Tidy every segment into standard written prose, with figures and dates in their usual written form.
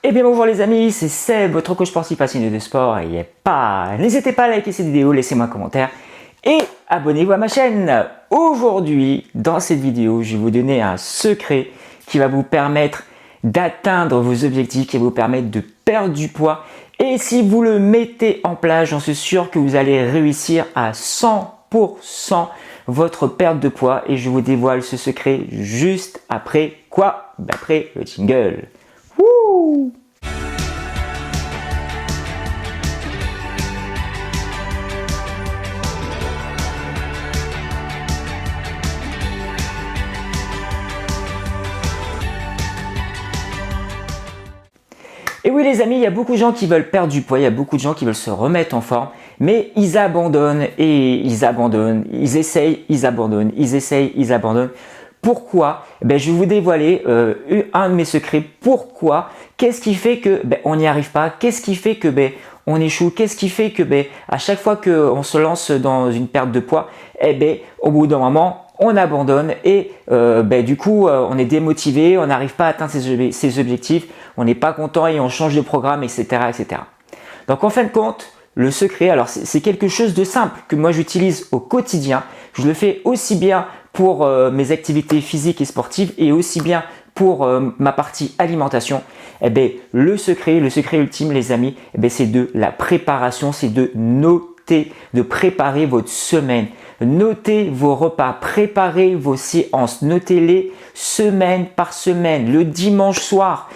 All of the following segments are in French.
Eh bien bonjour les amis, c'est Seb, votre coach sportif passionné de sport et n'hésitez pas à liker cette vidéo, laissez-moi un commentaire et abonnez-vous à ma chaîne. Aujourd'hui, dans cette vidéo, je vais vous donner un secret qui va vous permettre d'atteindre vos objectifs, qui va vous permettre de perdre du poids. Et si vous le mettez en place, j'en suis sûr que vous allez réussir à 100% votre perte de poids. Et je vous dévoile ce secret juste après quoi? Après le jingle. Wouh! Et oui les amis, il y a beaucoup de gens qui veulent perdre du poids, il y a beaucoup de gens qui veulent se remettre en forme, mais ils abandonnent et ils abandonnent, ils essayent, ils abandonnent, ils essayent, ils abandonnent. Pourquoi? Je vais vous dévoiler un de mes secrets. Pourquoi? Qu'est-ce qui fait que on n'y arrive pas? Qu'est-ce qui fait que on échoue? Qu'est-ce qui fait que à chaque fois qu'on se lance dans une perte de poids, au bout d'un moment, on abandonne et du coup on est démotivé, on n'arrive pas à atteindre ses objectifs, on n'est pas content et on change de programme, etc., etc. Donc en fin de compte, le secret, alors c'est quelque chose de simple que moi j'utilise au quotidien. Je le fais aussi bien pour mes activités physiques et sportives et aussi bien pour ma partie alimentation. Le secret ultime les amis, c'est de la préparation, c'est de noter, de préparer votre semaine. Notez vos repas, préparez vos séances, notez-les semaine par semaine. Le dimanche soir,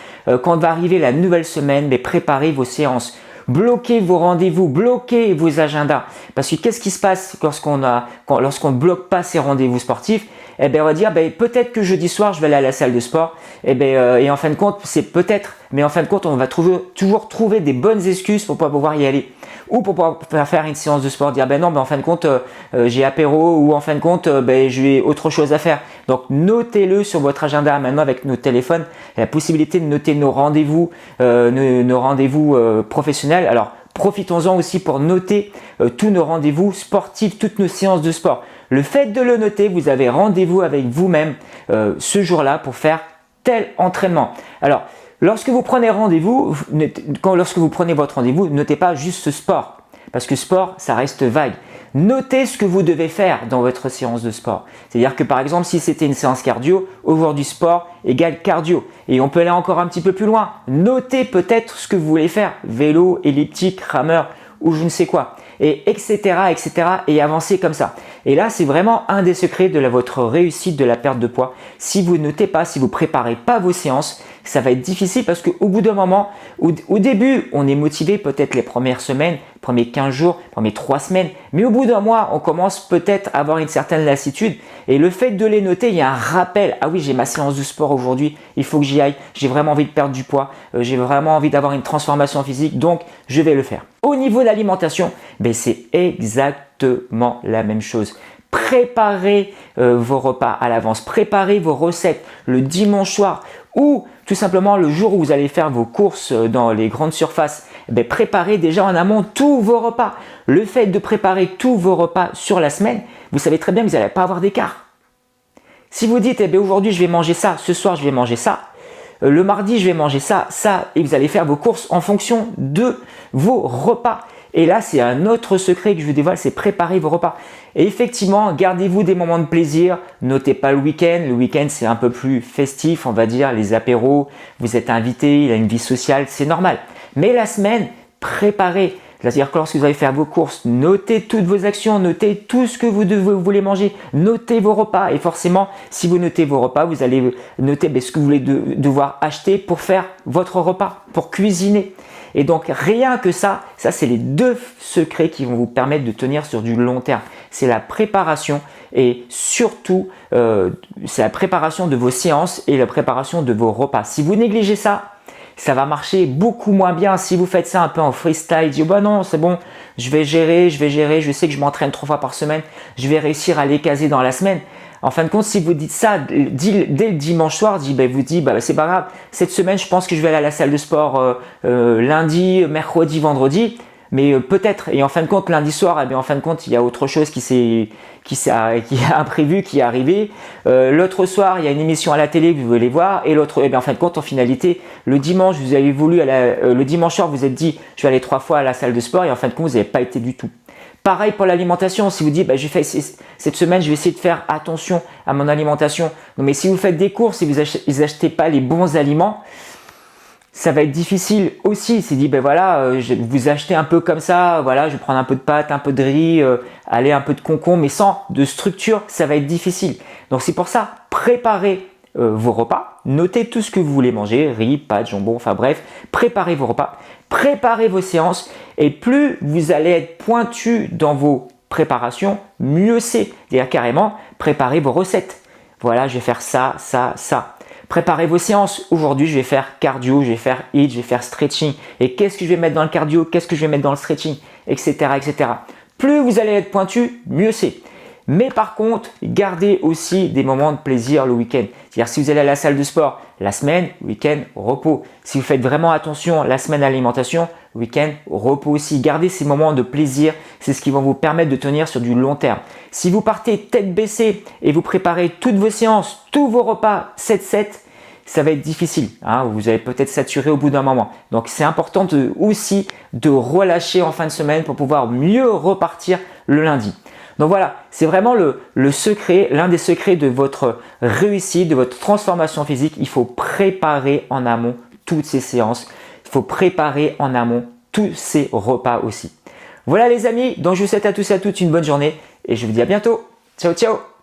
quand va arriver la nouvelle semaine, préparez vos séances. Bloquez vos rendez-vous, bloquez vos agendas. Parce que qu'est-ce qui se passe lorsqu'on ne bloque pas ses rendez-vous sportifs? On va dire peut-être que jeudi soir je vais aller à la salle de sport. Et en fin de compte, c'est peut-être, mais en fin de compte, on va toujours trouver des bonnes excuses pour pas pouvoir y aller. Ou pour pouvoir faire une séance de sport, dire non, en fin de compte, j'ai apéro, ou en fin de compte, j'ai autre chose à faire. Donc notez-le sur votre agenda. Maintenant avec nos téléphones, la possibilité de noter nos rendez-vous, professionnels. Alors profitons-en aussi pour noter tous nos rendez-vous sportifs, toutes nos séances de sport. Le fait de le noter, vous avez rendez-vous avec vous-même ce jour-là pour faire tel entraînement. Alors, lorsque vous prenez votre rendez-vous, notez pas juste ce sport. Parce que sport, ça reste vague. Notez ce que vous devez faire dans votre séance de sport. C'est-à-dire que par exemple, si c'était une séance cardio, aujourd'hui sport égale cardio. Et on peut aller encore un petit peu plus loin. Notez peut-être ce que vous voulez faire. Vélo, elliptique, rameur ou je ne sais quoi. Et etc. et avancer comme ça. Et là, c'est vraiment un des secrets de votre réussite de la perte de poids. Si vous notez pas, si vous préparez pas vos séances, ça va être difficile parce qu'au bout d'un moment, au début, on est motivé peut-être les premières semaines, premiers 15 jours, premiers 3 semaines. Mais au bout d'un mois, on commence peut-être à avoir une certaine lassitude. Et le fait de les noter, il y a un rappel. Ah oui, j'ai ma séance de sport aujourd'hui, il faut que j'y aille. J'ai vraiment envie de perdre du poids. J'ai vraiment envie d'avoir une transformation physique, donc je vais le faire. Au niveau de l'alimentation, c'est exactement la même chose. Préparez vos repas à l'avance, préparez vos recettes le dimanche soir ou tout simplement le jour où vous allez faire vos courses dans les grandes surfaces. Préparez déjà en amont tous vos repas. Le fait de préparer tous vos repas sur la semaine, vous savez très bien que vous n'allez pas avoir d'écart. Si vous dites aujourd'hui je vais manger ça, ce soir je vais manger ça, le mardi je vais manger ça, et vous allez faire vos courses en fonction de vos repas. Et là, c'est un autre secret que je vous dévoile, c'est préparer vos repas. Et effectivement, gardez-vous des moments de plaisir. Notez pas le week-end. Le week-end, c'est un peu plus festif, on va dire, les apéros. Vous êtes invité, il y a une vie sociale, c'est normal. Mais la semaine, préparez. C'est-à-dire que lorsque vous allez faire vos courses, notez toutes vos actions, notez tout ce que vous voulez manger, notez vos repas. Et forcément, si vous notez vos repas, vous allez noter ce que vous voulez devoir acheter pour faire votre repas, pour cuisiner. Et donc rien que ça c'est les deux secrets qui vont vous permettre de tenir sur du long terme. C'est la préparation et surtout c'est la préparation de vos séances et la préparation de vos repas. Si vous négligez ça, ça va marcher beaucoup moins bien. Si vous faites ça un peu en freestyle, dites non c'est bon, je vais gérer, je sais que je m'entraîne 3 fois par semaine, je vais réussir à les caser dans la semaine. En fin de compte, si vous dites ça dès le dimanche soir, vous dites c'est pas grave, cette semaine je pense que je vais aller à la salle de sport lundi, mercredi, vendredi. mais peut-être. Et en fin de compte, lundi soir, eh bien, en fin de compte, il y a autre chose qui a imprévu, qui est arrivé. L'autre soir, il y a une émission à la télé que vous voulez voir, et l'autre, eh bien, en fin de compte, en finalité, le dimanche, vous avez voulu, le dimanche soir, vous êtes dit, je vais aller 3 fois à la salle de sport, et en fin de compte, vous n'avez pas été du tout. Pareil pour l'alimentation, si vous dites, cette semaine, je vais essayer de faire attention à mon alimentation. Non, mais si vous faites des courses et vous n'achetez pas les bons aliments, ça va être difficile aussi. C'est dit, vous achetez un peu comme ça, voilà, je vais prendre un peu de pâtes, un peu de riz, aller un peu de concombre, mais sans de structure, ça va être difficile. Donc c'est pour ça, préparez vos repas, notez tout ce que vous voulez manger, riz, pâtes, jambon, enfin bref, préparez vos repas, préparez vos séances, et plus vous allez être pointu dans vos préparations, mieux c'est. C'est-à-dire carrément, préparez vos recettes. Voilà, je vais faire ça, ça, ça. Préparez vos séances. Aujourd'hui, je vais faire cardio, je vais faire HIIT, je vais faire stretching. Et qu'est-ce que je vais mettre dans le cardio? Qu'est-ce que je vais mettre dans le stretching? Etc. etc. Plus vous allez être pointu, mieux c'est. Mais par contre, gardez aussi des moments de plaisir le week-end. C'est-à-dire si vous allez à la salle de sport, la semaine, week-end, repos. Si vous faites vraiment attention la semaine à l'alimentation, week-end, repos aussi. Gardez ces moments de plaisir, c'est ce qui va vous permettre de tenir sur du long terme. Si vous partez tête baissée et vous préparez toutes vos séances, tous vos repas 7-7, ça va être difficile. Vous allez peut-être saturer au bout d'un moment. Donc c'est important aussi de relâcher en fin de semaine pour pouvoir mieux repartir le lundi. Donc voilà, c'est vraiment le secret, l'un des secrets de votre réussite, de votre transformation physique. Il faut préparer en amont toutes ces séances. Il faut préparer en amont tous ces repas aussi. Voilà les amis, donc je vous souhaite à tous et à toutes une bonne journée et je vous dis à bientôt. Ciao, ciao!